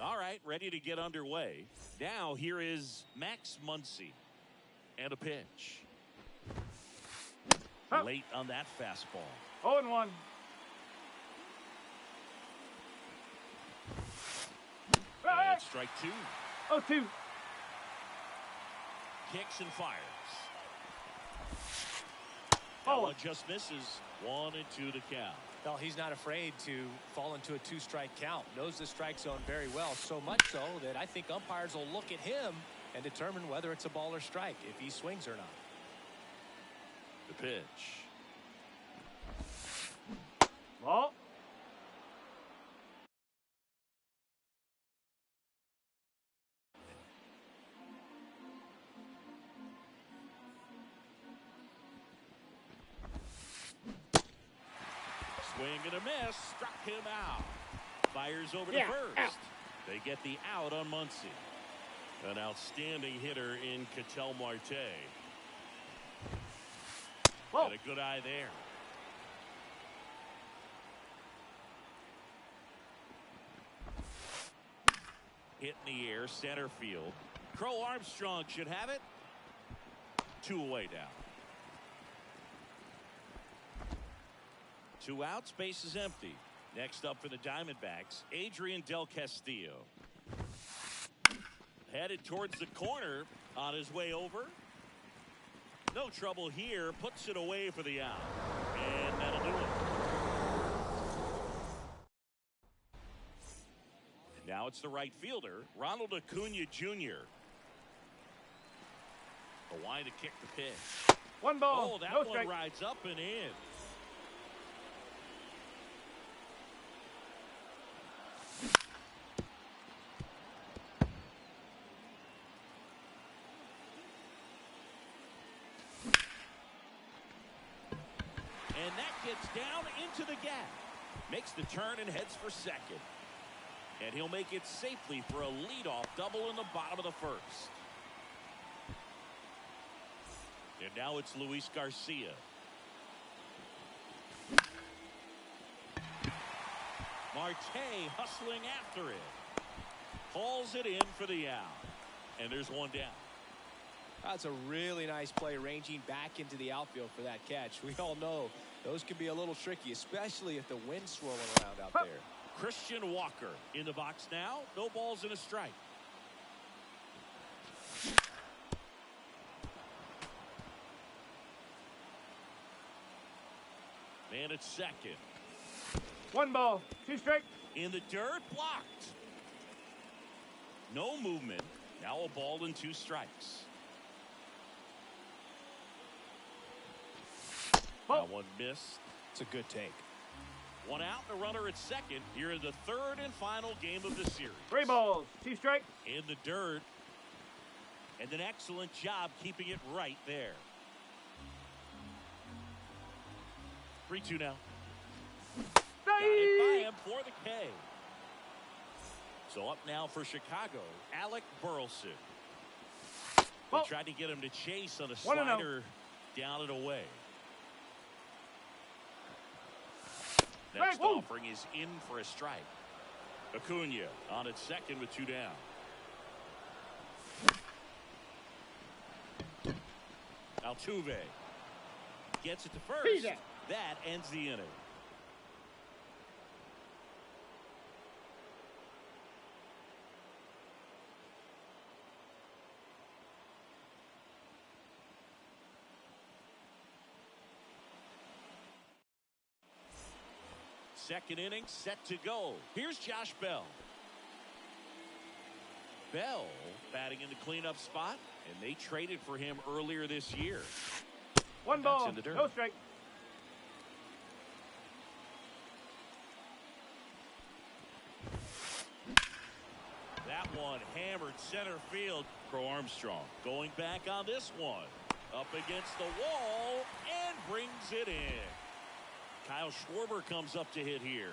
All right, ready to get underway. Now here is Max Muncy. And a pitch. Huh. Late on that fastball. 0-1. And strike two. 0-2. Kicks and fires. Oh. That just misses. 1-2 to count. Well, he's not afraid to fall into a two-strike count. Knows the strike zone very well, so much so that I think umpires will look at him and determine whether it's a ball or strike, if he swings or not. The pitch. Ball. Swing and a miss. Struck him out. Fires over to first. Out. They get the out on Muncy. An outstanding hitter in Ketel Marte. Whoa. And a good eye there. Hit in the air, center field. Crow Armstrong should have it. 2 away now. 2 outs, base is empty. Next up for the Diamondbacks, Adrian Del Castillo. Headed towards the corner on his way over. No trouble here, puts it away for the out. And that'll do it. And now it's the right fielder, Ronald Acuna Jr. A line to kick the pitch. 1 ball. Oh, that no one strike. rides up and in. And that gets down into the gap. Makes the turn and heads for second. And he'll make it safely for a leadoff double in the bottom of the first. And now it's Luis Garcia. Marte hustling after it. Hauls it in for the out. And there's one down. That's a really nice play, ranging back into the outfield for that catch. We all know those can be a little tricky, especially if the wind's swirling around out there. Christian Walker in the box now. No balls and a strike. Man at second. 1 ball. 2 strike. In the dirt, blocked. No movement. Now a ball and 2 strikes. Ball. That one missed. It's a good take. 1 out and a runner at second here in the 3rd and final game of the series. 3 balls. 2 strike. In the dirt. And an excellent job keeping it right there. 3-2 now. Got it by him for the K. So up now for Chicago, Alec Burleson. They tried to get him to chase on a slider down and away. Next Strike, woo. offering is in for a strike. Acuna on its second with 2 down. Altuve gets it to first. That ends the inning. Second inning set to go. Here's Josh Bell. Bell batting in the cleanup spot, and they traded for him earlier this year. 1 That's ball, in the dirt. no strike. That one hammered center field. Crow Armstrong going back on this one. Up against the wall and brings it in. Kyle Schwarber comes up to hit here.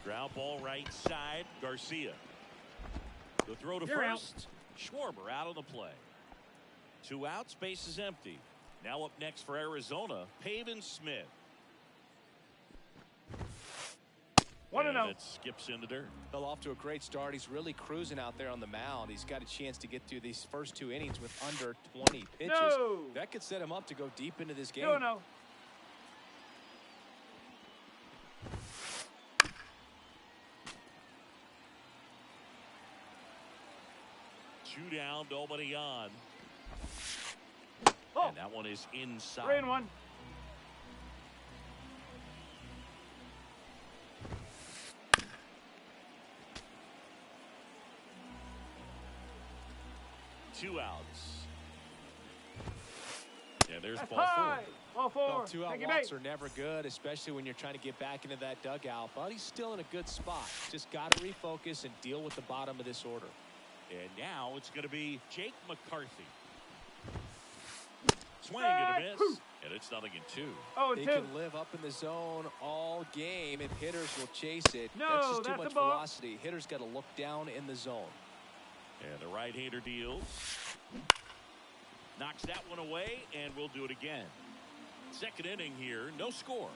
Ground ball right side. Garcia. The throw to You're first. Schwarber out on the play. 2 outs, base is empty. Now up next for Arizona, Pavin Smith. 1-0. That skips in the dirt. Well, off to a great start. He's really cruising out there on the mound. He's got a chance to get through these first 2 innings with under 20 pitches. No. That could set him up to go deep into this game. 2-0. Two down, nobody on. Oh. And that one is inside. 3-1. Two outs. Yeah, there's That's ball high. 4. Ball 4. Well, 2-out Take it walks back. are never good, especially when you're trying to get back into that dugout. But he's still in a good spot. Just got to refocus and deal with the bottom of this order. And now it's going to be Jake McCarthy. Swing and a miss. And it's 0-2. Oh, They 2. can live up in the zone all game if hitters will chase it. No, that's just too that's much a ball. velocity. Hitters got to look down in the zone. And the right-hander deals. Knocks that one away, and we'll do it again. Second inning here, no score.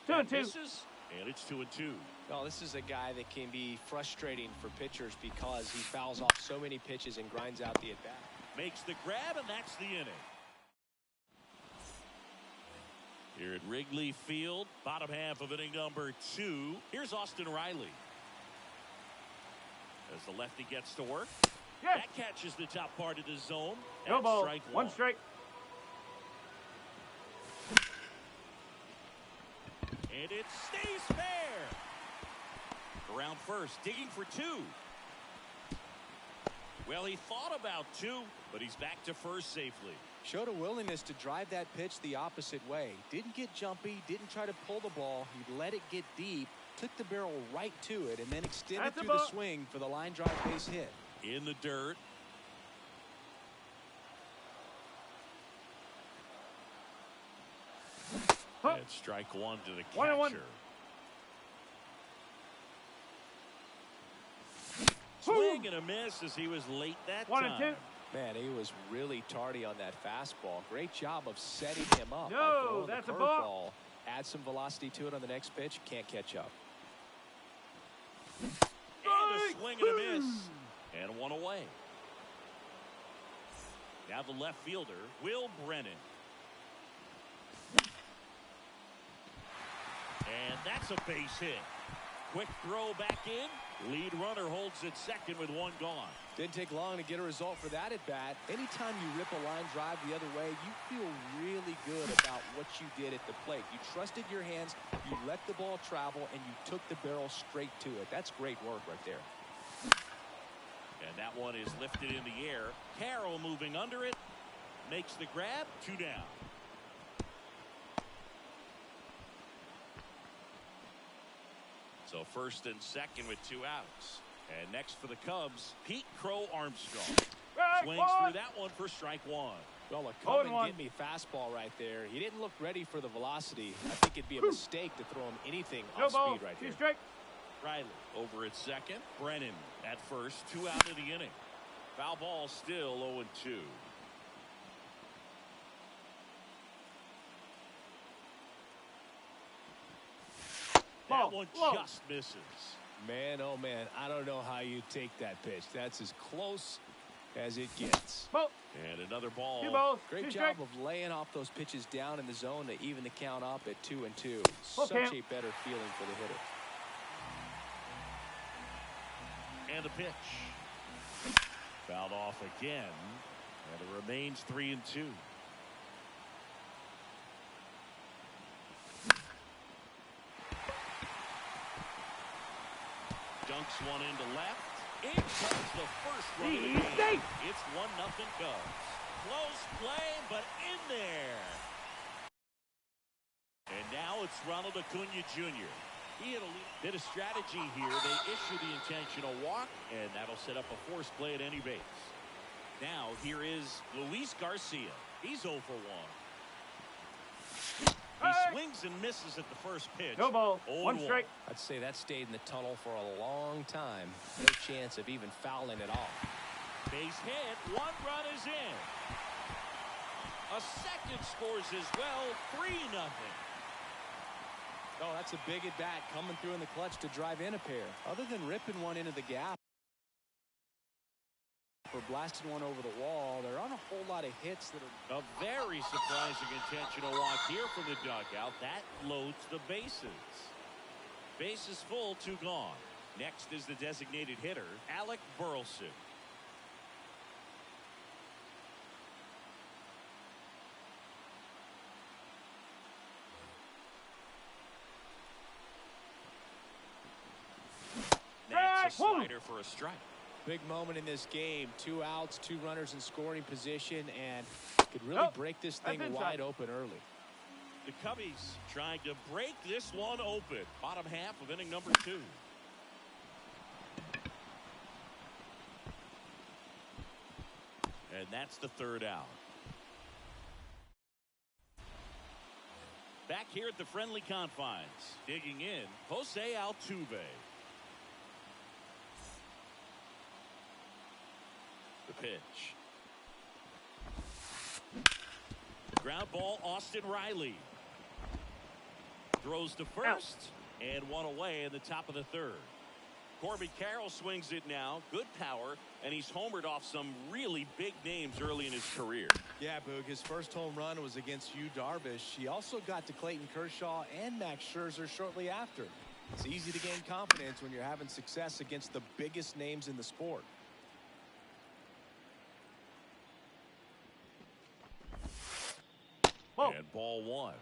2-2. Misses, and it's 2-2. Well, this is a guy that can be frustrating for pitchers because he fouls off so many pitches and grinds out the at-bat. Makes the grab, and that's the inning. Here at Wrigley Field, bottom half of inning number 2. Here's Austin Riley. As the lefty gets to work. Yes. That catches the top part of the zone. No And ball. strike 1 strike. And it stays fair. Around first, digging for 2. Well, he thought about 2, but he's back to first safely. Showed a willingness to drive that pitch the opposite way. Didn't get jumpy, didn't try to pull the ball. He let it get deep, took the barrel right to it, and then extended That's a through the ball. swing for the line drive base hit. In the dirt. Huh. And strike 1 to the 1-1. catcher. Swing and a miss as he was late that 1-2. time. Man, he was really tardy on that fastball. Great job of setting him up. No, by throwing that's the a ball. curveball. Add some velocity to it on the next pitch. Can't catch up. And a swing and a miss. And 1 away. Now the left fielder, Will Brennan. And that's a base hit. Quick throw back in. Lead runner holds it second with 1 gone. Didn't take long to get a result for that at bat. Anytime you rip a line drive the other way, you feel really good about what you did at the plate. You trusted your hands, you let the ball travel, and you took the barrel straight to it. That's great work right there. And that one is lifted in the air. Carroll moving under it. Makes the grab. 2 down. So first and second with 2 outs. And next for the Cubs, Pete Crow Armstrong. Strike Swings 1. through that one for strike 1. Well, a come and 0-1. get me fastball right there. He didn't look ready for the velocity. I think it'd be a mistake to throw him anything No off ball. speed right 2 here. strike. Riley over at second. Brennan at first. 2 out of the inning. Foul ball still 0-2. That one just misses. Man, oh man, I don't know how you take that pitch. That's as close as it gets. Ball. And another ball. 2 balls. Great job of laying off those pitches down in the zone to even the count up at 2-2. Such Okay. a better feeling for the hitter. And the pitch. Fouled off again. And it remains 3-2. Dunks one into left. In comes the first run of the game. It's 1-0 Cubs. Close play, but in there. And now it's Ronald Acuna Jr. He had a bit of strategy here. They issue the intentional walk, and that'll set up a forced play at any base. Now here is Luis Garcia. He's 0 for 1. He swings and misses at the first pitch. No ball. 1 strike. I'd say that stayed in the tunnel for a long time. No chance of even fouling at all. Base hit. 1 run is in. A second scores as well. 3-0. Oh, that's a big at bat coming through in the clutch to drive in a pair. Other than ripping one into the gap or blasting one over the wall, there aren't a whole lot of hits that are. A very surprising intentional walk here from the dugout. That loads the bases. Bases full, 2 gone. Next is the designated hitter, Alec Burleson. That's a slider for a strike. Big moment in this game. 2 outs, 2 runners in scoring position, and could really break this thing wide open early. The Cubbies trying to break this one open. Bottom half of inning number 2. And that's the 3rd out. Back here at the friendly confines. Digging in, Jose Altuve. The pitch. Ground ball, Austin Riley. Throws to first. And 1 away in the top of the 3rd. Corbin Carroll swings it now. Good power. And he's homered off some really big names early in his career. Yeah, Boog, his first home run was against Yu Darvish. He also got to Clayton Kershaw and Max Scherzer shortly after. It's easy to gain confidence when you're having success against the biggest names in the sport. And ball 1.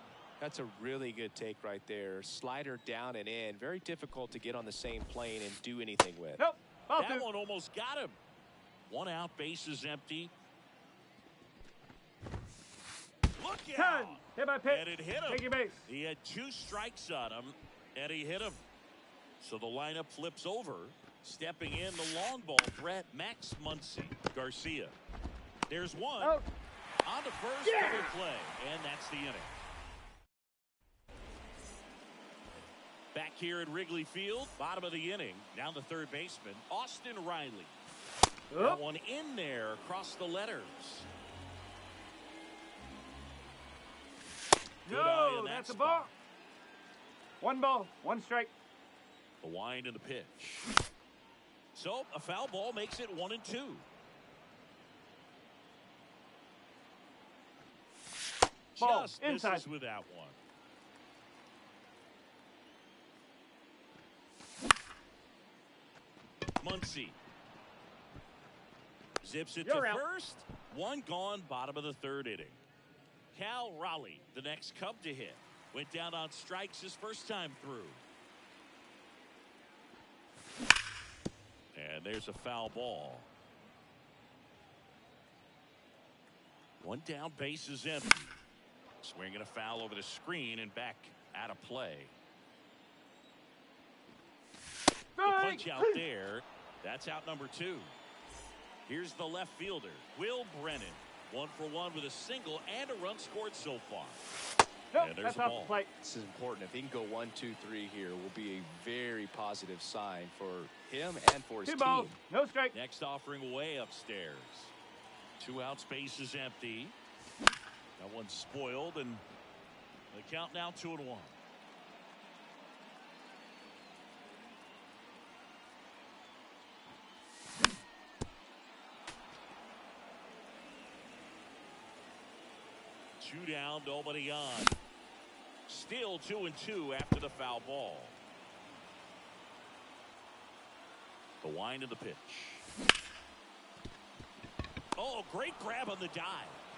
That's a really good take right there. Slider down and in. Very difficult to get on the same plane and do anything with. Nope. That one almost got him. 1 out, bases empty. Look out. Hit by pitch. And it hit him. Take your base. He had 2 strikes on him, and he hit him. So the lineup flips over. Stepping in, the long ball threat, Max Muncy. Garcia. There's one. Out. On to first, double play, and that's the inning. Back here at Wrigley Field, bottom of the inning. Now the 3rd baseman, Austin Riley. That one in there across the letters. Good eye in that that's spot. a ball. 1 ball, 1 strike. The wind and the pitch. So a foul ball makes it 1-2. Ball, Just inside. misses with that one. Muncy zips it You're to out. first. 1 gone, bottom of the 3rd inning. Cal Raleigh, the next Cub to hit, went down on strikes his first time through. And there's a foul ball. 1 down, bases empty. Swinging a foul over the screen and back out of play. The punch out there. That's out number 2. Here's the left fielder, Will Brennan. 1 for 1 with a single and a run scored so far. Nope, And there's that's the off ball. the plate. This is important. If he can go 1, 2, 3 here, will be a very positive sign for him and for his 2 team. balls, no strike. Next offering way upstairs. 2 out, space is empty. That one's spoiled, and the count now 2-1. Two down, nobody on. Still 2-2 after the foul ball. The wind of the pitch. Oh, great grab on the dive.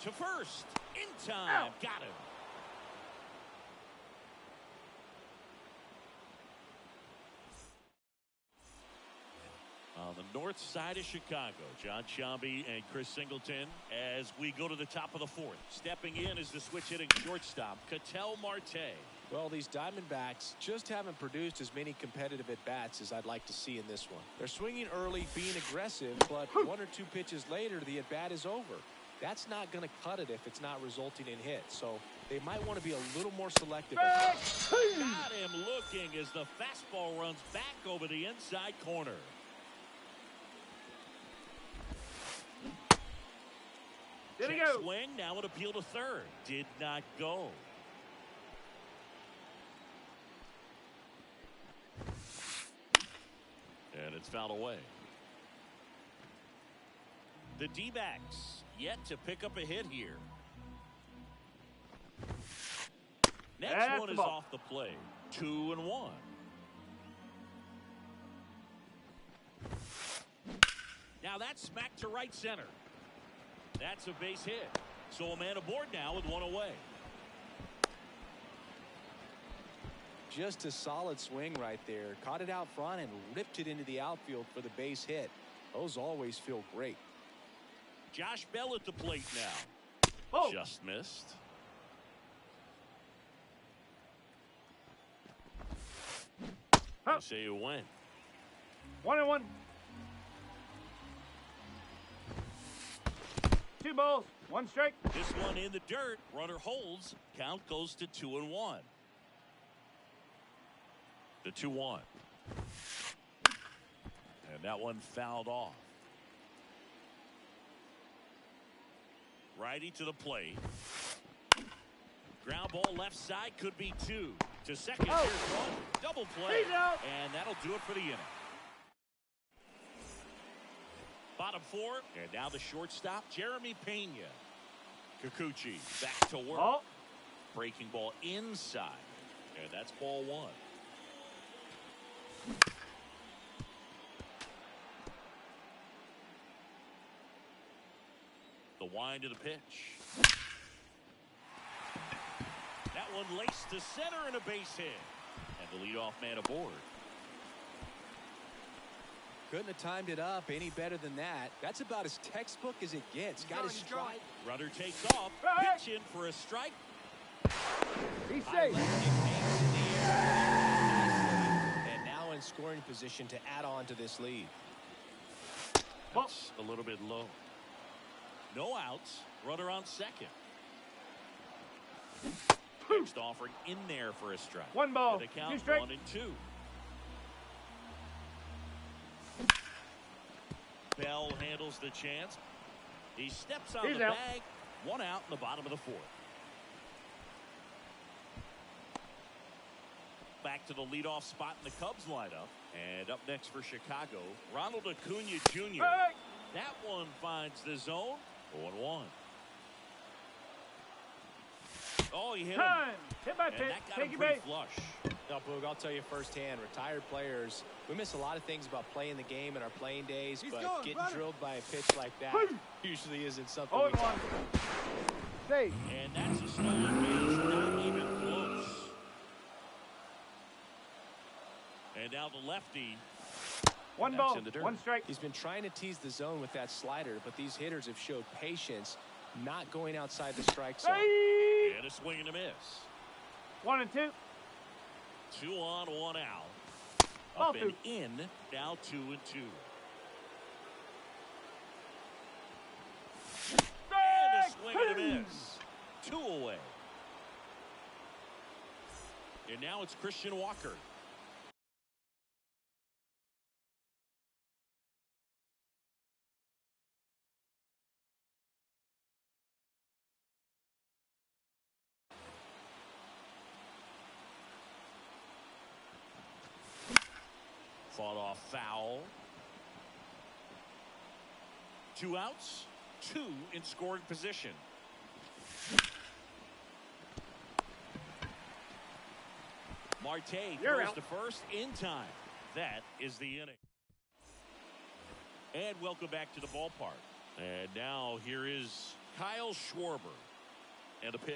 To first. In time. Ow. Got him. On the north side of Chicago, John Sciambi and Chris Singleton as we go to the top of the 4th. Stepping in is the switch hitting shortstop, Ketel Marte. Well, these Diamondbacks just haven't produced as many competitive at-bats as I'd like to see in this one. They're swinging early, being aggressive, but 1 or 2 pitches later, the at-bat is over. That's not going to cut it if it's not resulting in hits, so they might want to be a little more selective. Got him looking as the fastball runs back over the inside corner. Did he Check go? swing, now an appeal to third. Did not go. And it's fouled away. The D-backs yet to pick up a hit here. Next That's one the is ball. off the plate. 2-1. Now that's smacked to right center. That's a base hit. So a man aboard now with 1 away. Just a solid swing right there. Caught it out front and ripped it into the outfield for the base hit. Those always feel great. Josh Bell at the plate now. Oh, Just missed. Huh. You say you win. 1-1. 2 balls, 1 strike. This one in the dirt. Runner holds. Count goes to 2-1. The 2-1. And that one fouled off. Righty to the plate. Ground ball left side, could be 2. To second, Oh. here's 1. Double play. He's out. And that'll do it for the inning. Bottom 4, and now the shortstop, Jeremy Pena. Kikuchi back to work. Ball. Breaking ball inside, and that's ball 1. The wind of the pitch. That one laced to center and a base hit. And the leadoff man aboard. Couldn't have timed it up any better than that. That's about as textbook as it gets. Got his stride. Runner takes off. Right. Pitch in for a strike. He's High safe. lefty hangs in the air. And now in scoring position to add on to this lead. That's a little bit low. No outs. Runner on second. Next offering in there for a strike. 1 ball, And the 2 count strike. 1-2. Bell handles the chance. He steps on He's the out. bag. 1 out in the bottom of the 4th. Back to the leadoff spot in the Cubs lineup. And up next for Chicago, Ronald Acuna Jr. Hey. That one finds the zone. 0-1. Oh, he hit him. Time. Hit by And pitch. that got Take him your pretty base. flush. Now, Boog, I'll tell you firsthand, retired players, we miss a lot of things about playing the game in our playing days, but getting drilled by a pitch like that usually isn't something we 0-1. Safe. And that's a stolen base, not even close. And now the lefty. 1 That's ball, in the dirt. 1 strike. He's been trying to tease the zone with that slider, but these hitters have showed patience, not going outside the strike zone. Hey. And a swing and a miss. 1-2. 2 on, 1 out. Ball Up and 2. in. Now 2-2. And a swing and a miss. 2 away. And now it's Christian Walker. Fought off foul. 2 outs, 2 in scoring position. Marte throws to first in time. That is the inning. And welcome back to the ballpark. And now here is Kyle Schwarber. And a pitch.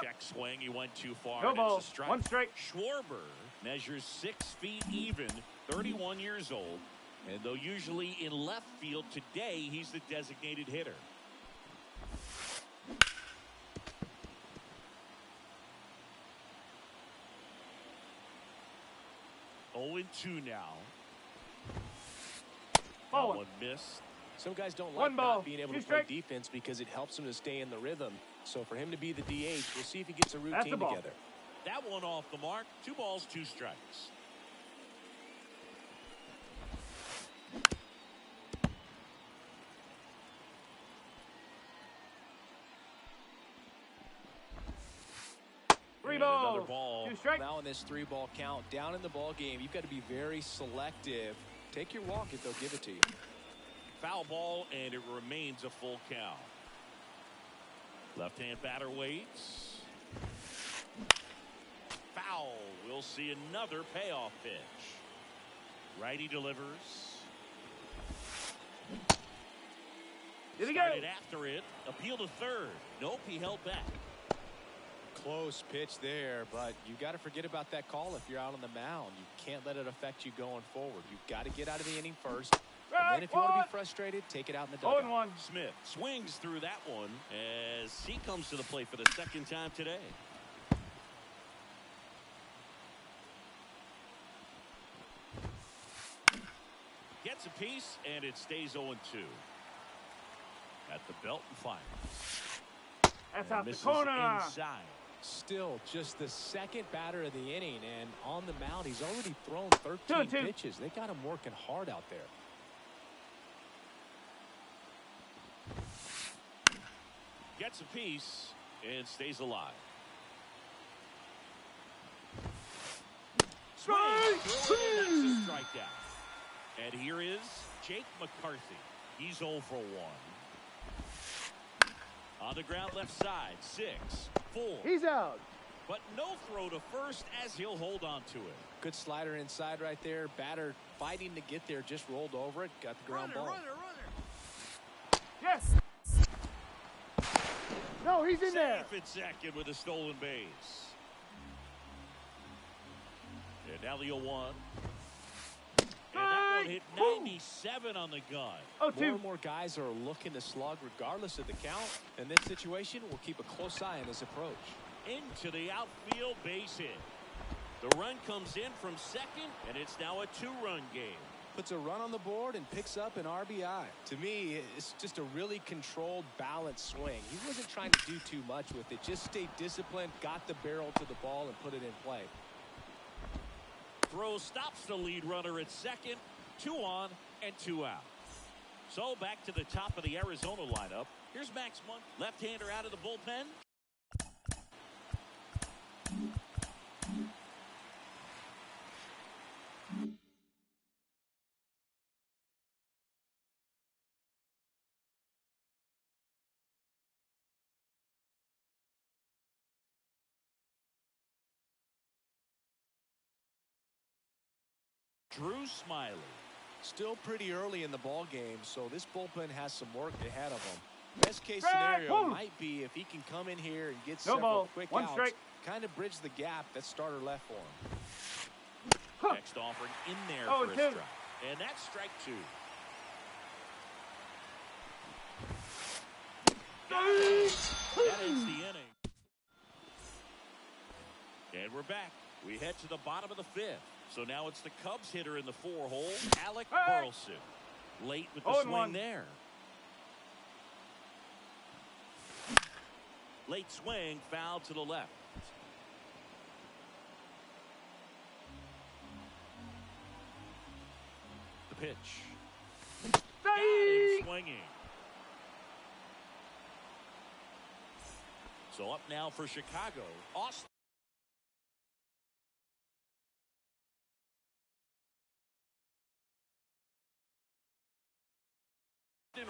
Check swing. He went too far. No and ball. It's a strike. 1 strike. Schwarber measures 6 feet even, 31 years old. And though usually in left field, today he's the designated hitter. Oh, 2 now. That one missed. Some guys don't One like ball. not being able to 2 play strike. defense because it helps them to stay in the rhythm. So for him to be the DH, we'll see if he gets a routine together. That one off the mark. 2 balls, 2 strikes. Another ball. 2 strikes. Now in this 3-ball count, down in the ball game, you've got to be very selective. Take your walk if they'll give it to you. Foul ball, and it remains a full count. Left-hand batter waits. Foul. We'll see another payoff pitch. Righty delivers. Here we go. Started after it. Appeal to third. Nope, he held back. Close pitch there, but you got to forget about that call if you're out on the mound. You can't let it affect you going forward. You've got to get out of the inning first. And then if you want to be frustrated, take it out in the dugout. 0-1. Smith swings through that one as he comes to the plate for the 2nd time today. Gets a piece, and it stays 0-2. At the belt and fires. That's And out the misses corner. inside. Still just the 2nd batter of the inning, and on the mound, he's already thrown 13 2-2. pitches. They got him working hard out there. Gets a piece and stays alive. Swing. Through it, and that's a strikeout. And here is Jake McCarthy. He's 0 for 1. On the ground left side, 6-4. He's out. But no throw to first as he'll hold on to it. Good slider inside right there. Batter fighting to get there, just rolled over it, got the ground ball. Yes. No, he's in there. Safe at second with a stolen base. And now the 0-1. And that one hit 97 on the gun. More and more guys are looking to slug regardless of the count. In this situation, we'll keep a close eye on his approach. Into the outfield, base hit. The run comes in from second, and it's now a 2-run game. Puts a run on the board and picks up an RBI. To me, it's just a really controlled, balanced swing. He wasn't trying to do too much with it. Just stayed disciplined, got the barrel to the ball, and put it in play. Throw stops the lead runner at second. 2 on and 2 out. So back to the top of the Arizona lineup. Here's Max Muncy, left-hander out of the bullpen. Drew Smiley. Still pretty early in the ball game, so this bullpen has some work ahead of them. Best case scenario might be if he can come in here and get several quick outs, kind of bridge the gap that starter left for him. Next offering in there for a strike. And that's strike 2. That ends the inning. And we're back. We head to the bottom of the 5th. So now it's the Cubs hitter in the 4-hole, Alec Burleson. Late with the swing there. Late swing, foul to the left. pitch. Got him swinging. So up now for Chicago, Austin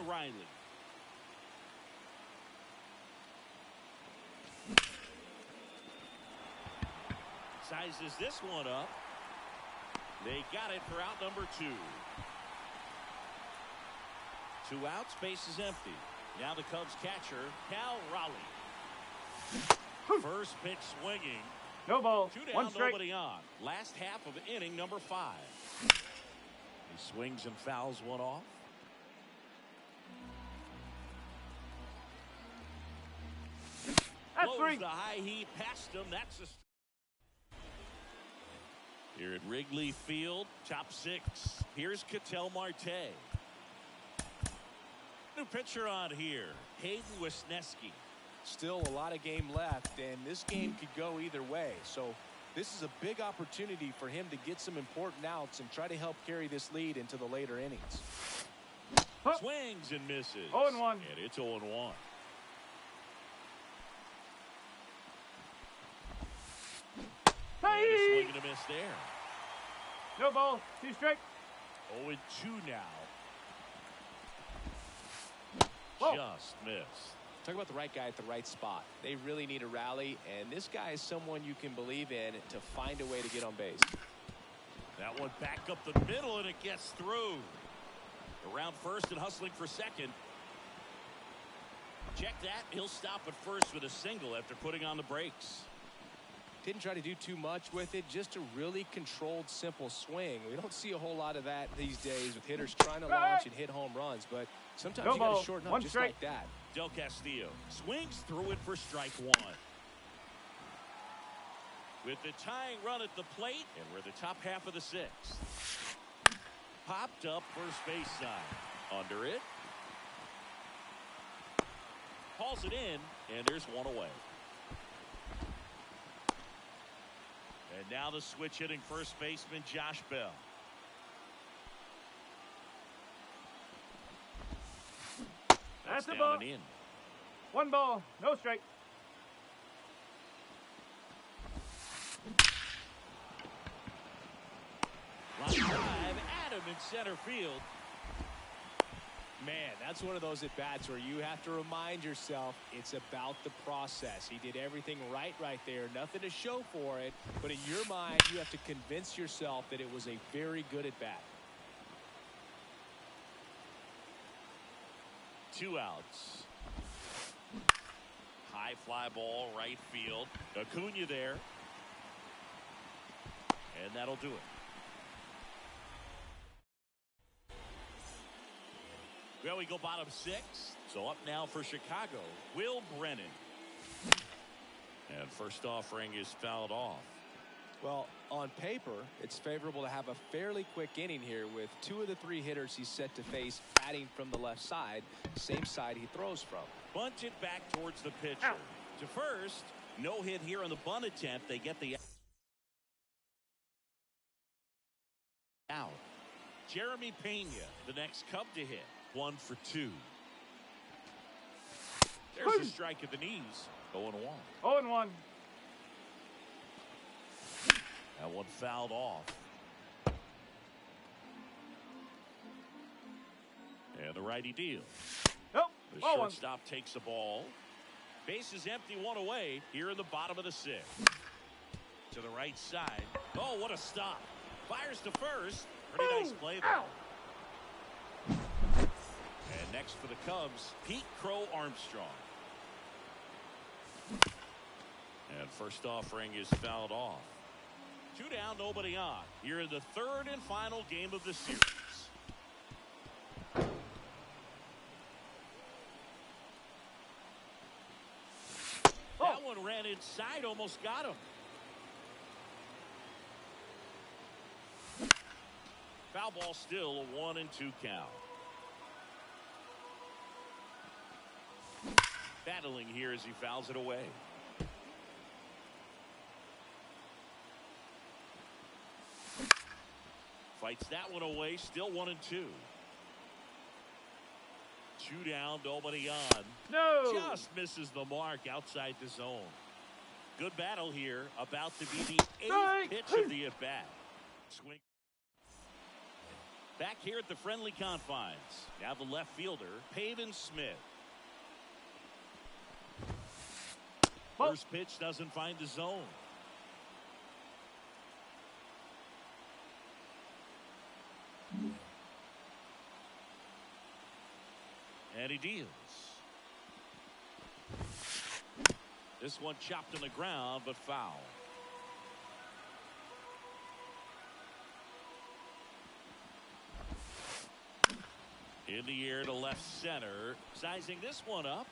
Riley. Sizes this one up. They got it for out number 2. 2 outs, base is empty. Now the Cubs catcher, Cal Raleigh. First pitch swinging. No ball. 2 down, One strike. nobody on. Last half of inning number 5. He swings and fouls one off. That's Blows 3. the high heat past him. That's a. Here at Wrigley Field, top 6. Here's Ketel Marte. New pitcher on here, Hayden Wesneski. Still a lot of game left, and this game could go either way. So this is a big opportunity for him to get some important outs and try to help carry this lead into the later innings. Swings and misses. 0-1. And it's 0-1. And a swing and a miss there. No ball. 2 strike. 0-2 now. Whoa. Just missed. Talk about the right guy at the right spot. They really need a rally, and this guy is someone you can believe in to find a way to get on base. That one back up the middle, and it gets through. Around first and hustling for second. Check that. He'll stop at first with a single after putting on the brakes. Didn't try to do too much with it, just a really controlled, simple swing. We don't see a whole lot of that these days with hitters trying to launch and hit home runs, but sometimes No you got ball. to shorten up 1 just strike. like that. Del Castillo swings through it for strike 1. With the tying run at the plate, and we're the top half of the 6th. Popped up first base side. Under it. Hauls it in, and there's one away. And now the switch hitting first baseman Josh Bell. That's the down ball. and in. 1 ball. No strike. Line drive, Adam in center field. Man, that's one of those at-bats where you have to remind yourself it's about the process. He did everything right there. Nothing to show for it. But in your mind, you have to convince yourself that it was a very good at-bat. 2 outs. High fly ball, right field. Acuna there. And that'll do it. Well, we go bottom 6. So up now for Chicago, Will Brennan. And first offering is fouled off. Well, on paper, it's favorable to have a fairly quick inning here with 2 of the 3 hitters he's set to face batting from the left side, same side he throws from. Bunt it back towards the pitcher. Ow. To first, no hit here on the bunt attempt. They get the out. Jeremy Pena, the next Cub to hit. 1 for 2. There's a strike at the knees. 0-1. 0-1. That one fouled off. And the righty deals. Nope. The 0-1. shortstop takes the ball. Base is empty, 1 away here in the bottom of the 6th. To the right side. Oh, what a stop. Fires to first. Pretty nice play there. Ow. And next for the Cubs, Pete Crow Armstrong. And first offering is fouled off. 2 down, nobody on. Here in the 3rd and final game of the series. That one ran inside, almost got him. Foul ball still, a 1-2 count. Battling here as he fouls it away. Fights that one away. Still 1-2. 2 down, nobody on. No. Just misses the mark outside the zone. Good battle here. About to be the 8th pitch of the at-bat. Swing. Back here at the friendly confines. Now the left fielder, Pavin Smith. First pitch doesn't find the zone. And he deals. This one chopped on the ground, but foul. In the air to left center. Sizing this one up.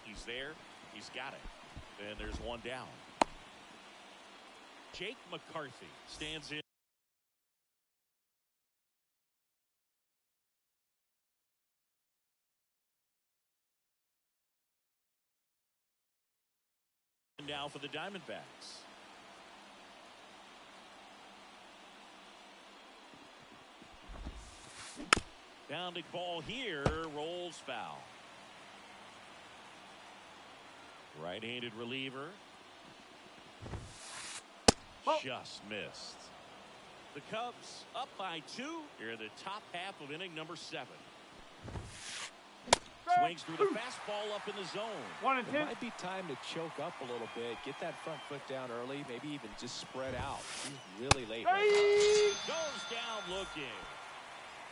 He's there. He's got it. And there's one down. Jake McCarthy stands in. Now for the Diamondbacks. Bounding ball here, rolls foul. Right-handed reliever. Just missed. The Cubs up by 2 here in the top half of inning number 7. Swings through the fastball up in the zone. 1 and 2. It might be time to choke up a little bit. Get that front foot down early. Maybe even just spread out. He's really late. Hey! Goes down looking.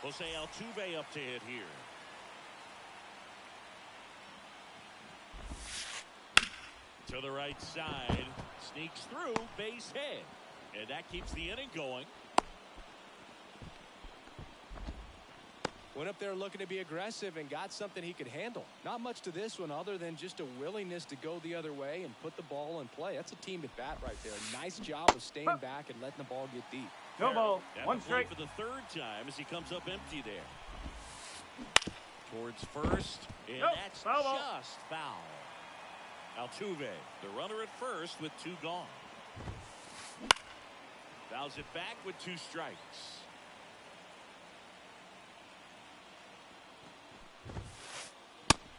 Jose Altuve up to hit here. To the right side. Sneaks through. Base hit. And that keeps the inning going. Went up there looking to be aggressive and got something he could handle. Not much to this one other than just a willingness to go the other way and put the ball in play. That's a team at bat right there. Nice job of staying back and letting the ball get deep. No ball. That 1 strike. For the 3rd time as he comes up empty there. Towards first. And that's foul ball. Just foul. Altuve, the runner at first with 2 gone. Fouls it back with 2 strikes.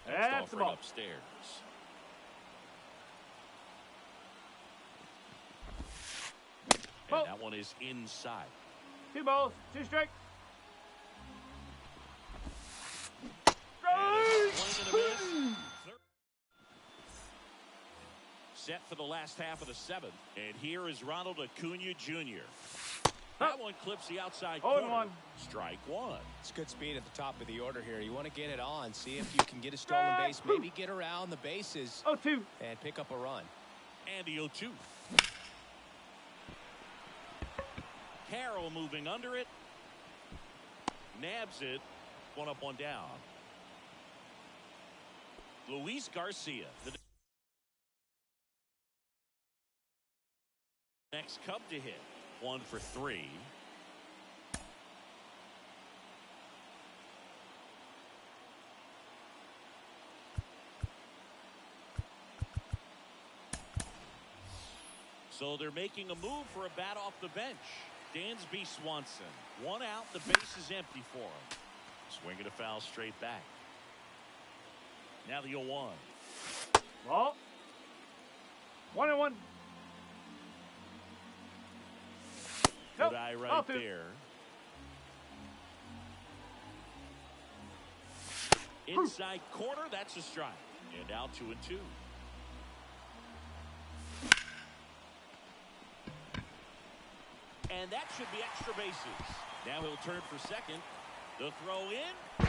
That's the ball. Upstairs. And that one is inside. 2 balls, 2 strikes. Set for the last half of the 7th. And here is Ronald Acuna Jr. That one clips the outside corner. 0-1. Strike 1. It's good speed at the top of the order here. You want to get it on, see if you can get a stolen base, maybe get around the bases 0-2. and pick up a run. And the 0-2. Carroll moving under it. Nabs it. 1 up, 1 down. Luis Garcia. The next Cub to hit. 1 for 3. So they're making a move for a bat off the bench. Dansby Swanson. 1 out. The base is empty for him. Swinging a foul straight back. Now the 0-1. Ball. 1-1. Good eye right there. Inside corner, that's a strike. And now 2-2. And that should be extra bases. Now he'll turn for second. The throw in.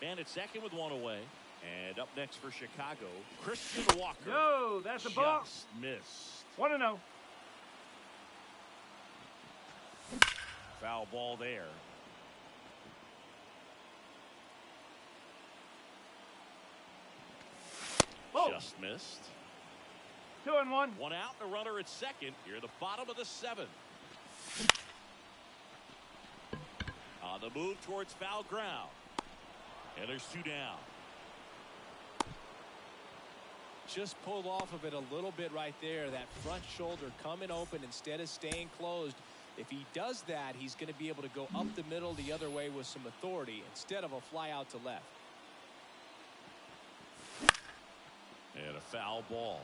Man at second with 1 away. And up next for Chicago, Christian Walker. No, that's a ball. Just missed. 1-0. Foul ball there. Oh. Just missed. 2-1. 1 out and a runner at second. Here the bottom of the 7th. On the move towards foul ground. And there's 2 down. just pulled off of it a little bit right there. That front shoulder coming open instead of staying closed. If he does that, he's going to be able to go up the middle the other way with some authority instead of a fly out to left. And a foul ball.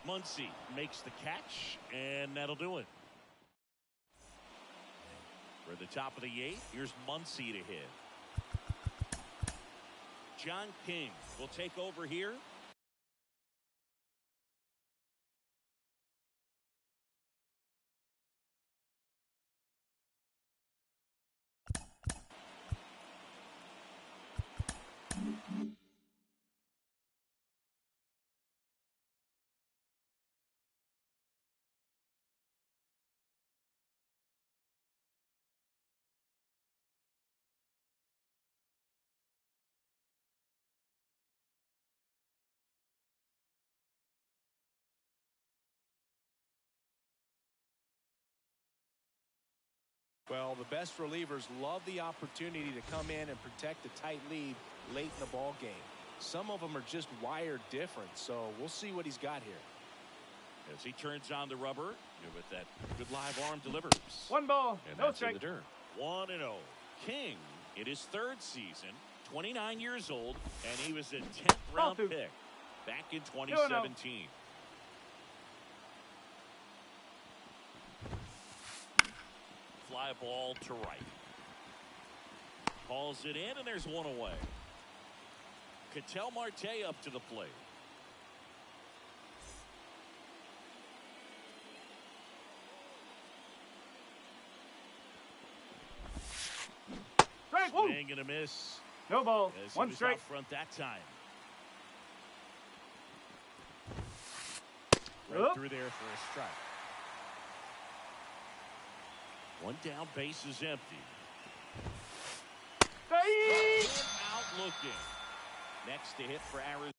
Muncy makes the catch, and that'll do it. For the top of the 8th, here's Muncy to hit. John King will take over here. Well, the best relievers love the opportunity to come in and protect a tight lead late in the ball game. Some of them are just wired different, so we'll see what he's got here. As he turns on the rubber with that good live arm delivers. 1 ball, And no that's in strike. the dirt. 1-0. King in his 3rd season, 29 years old, and he was a 10th round Ball 2. pick back in 2017. Fly ball to right. Calls it in, and there's one away. Ketel Marte up to the plate. Strike. Swing and a miss. No ball, As he 1 was strike. out front that time. Right Up. through there for a strike. 1 down, base is empty. Strike. Out looking. Next to hit for Arizona,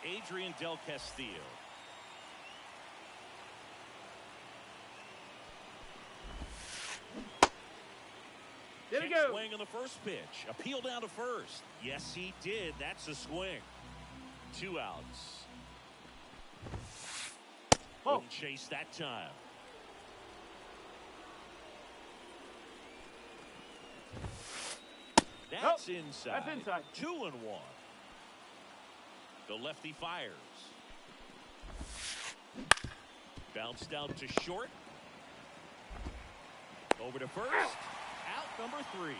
Adrian Del Castillo. There we Check go. swing on the first pitch. Appeal down to first. Yes, he did. That's a swing. 2 outs. Ball. Wouldn't chase that time. That's inside. That's inside. 2-1. The lefty fires. Bounced out to short. Over to first. Out number 3.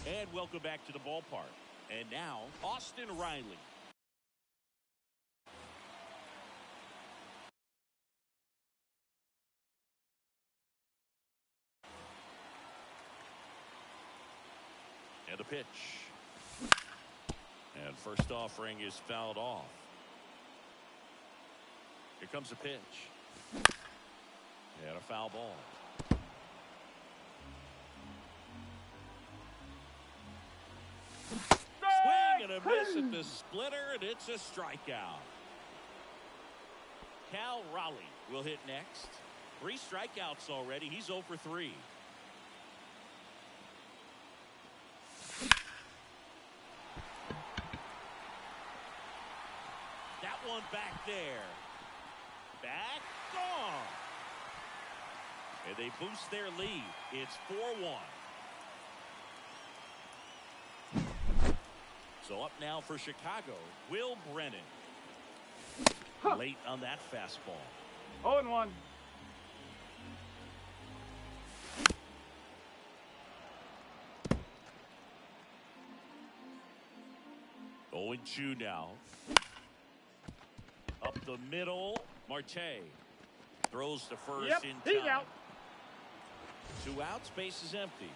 And welcome back to the ballpark. And now, Austin Riley. And a pitch. And first offering is fouled off. Here comes a pitch. And a foul ball. Swing and a miss at the splitter, and it's a strikeout. Cal Raleigh will hit next. 3 strikeouts already. He's 0 for 3. That one back there. Back gone. And they boost their lead. It's 4-1. So up now for Chicago, Will Brennan. Late on that fastball. 0-1. Oh, and 2 now. Up the middle, Marte throws to first Yep, in he's time. out. 2 outs, base is empty.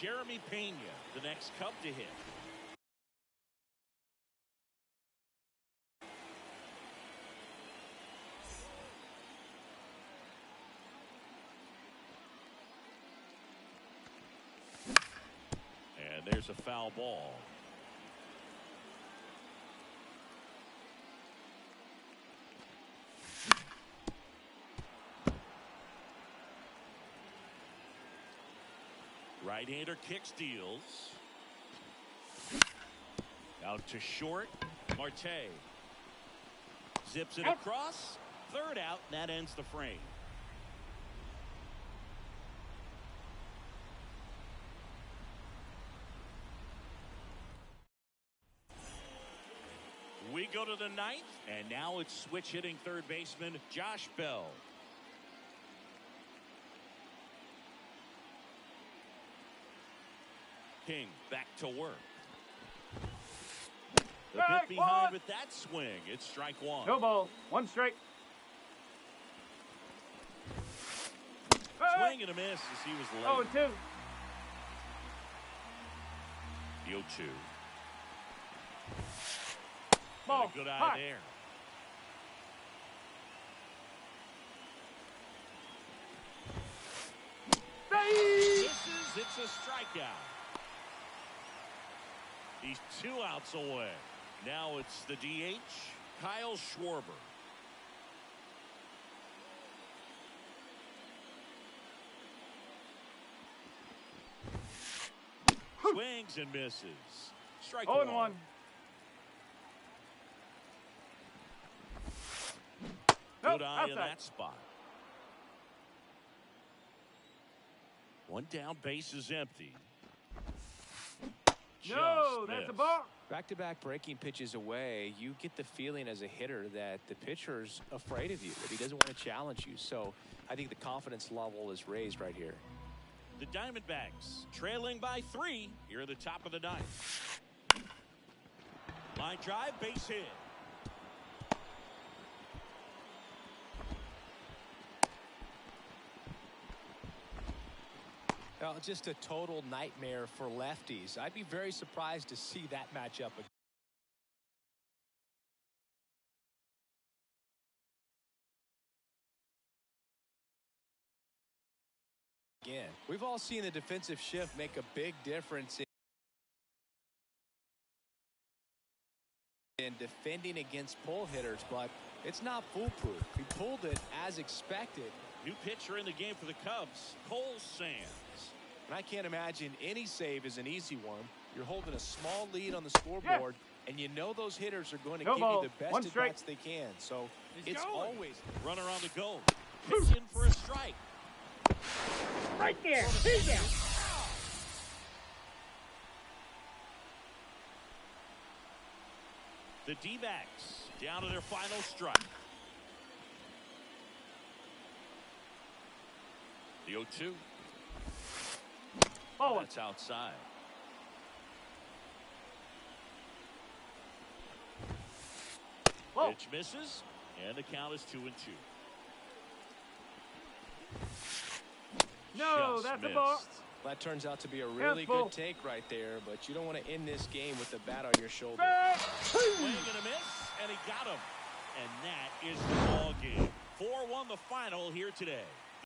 Jeremy Pena, the next Cub to hit. there's a foul ball. Right-hander kick steals. Out to short. Marte zips it across. Third out, and that ends the frame. We go to the ninth, and now it's switch hitting third baseman Josh Bell. King back to work. The bit behind with that swing. It's strike one. No ball. One strike. Swing and a miss as he was late. 0-2. The 0-2. Ball. Good eye Hot. there. Misses. It's a strikeout. He's 2 outs away. Now it's the DH, Kyle Schwarber. Swings and misses. Strike 0-1. Good eye in that spot. One down, base is empty. No, that's a ball. Back-to-back breaking pitches away, you get the feeling as a hitter that the pitcher's afraid of you, that he doesn't want to challenge you. So I think the confidence level is raised right here. The Diamondbacks trailing by 3 here at the top of the ninth. Line drive, base hit. Well, just a total nightmare for lefties. I'd be very surprised to see that matchup again. We've all seen the defensive shift make a big difference in defending against pull hitters, but it's not foolproof. He pulled it as expected. New pitcher in the game for the Cubs, Cole Sands. And I can't imagine any save is an easy one. You're holding a small lead on the scoreboard, and you know those hitters are going to give you the best at-bats they can. So it's always runner on the go. Pitch in for a strike. Right there. He's down. The D-backs down to their final strike. The 0-2. Oh, that's outside. Whoa. Pitch misses, and the count is 2-2. No, Just that's missed. a ball. That turns out to be a really good take right there, but you don't want to end this game with the bat on your shoulder. Swing and a miss, and he got him. And that is the ball game. 4-1 the final here today.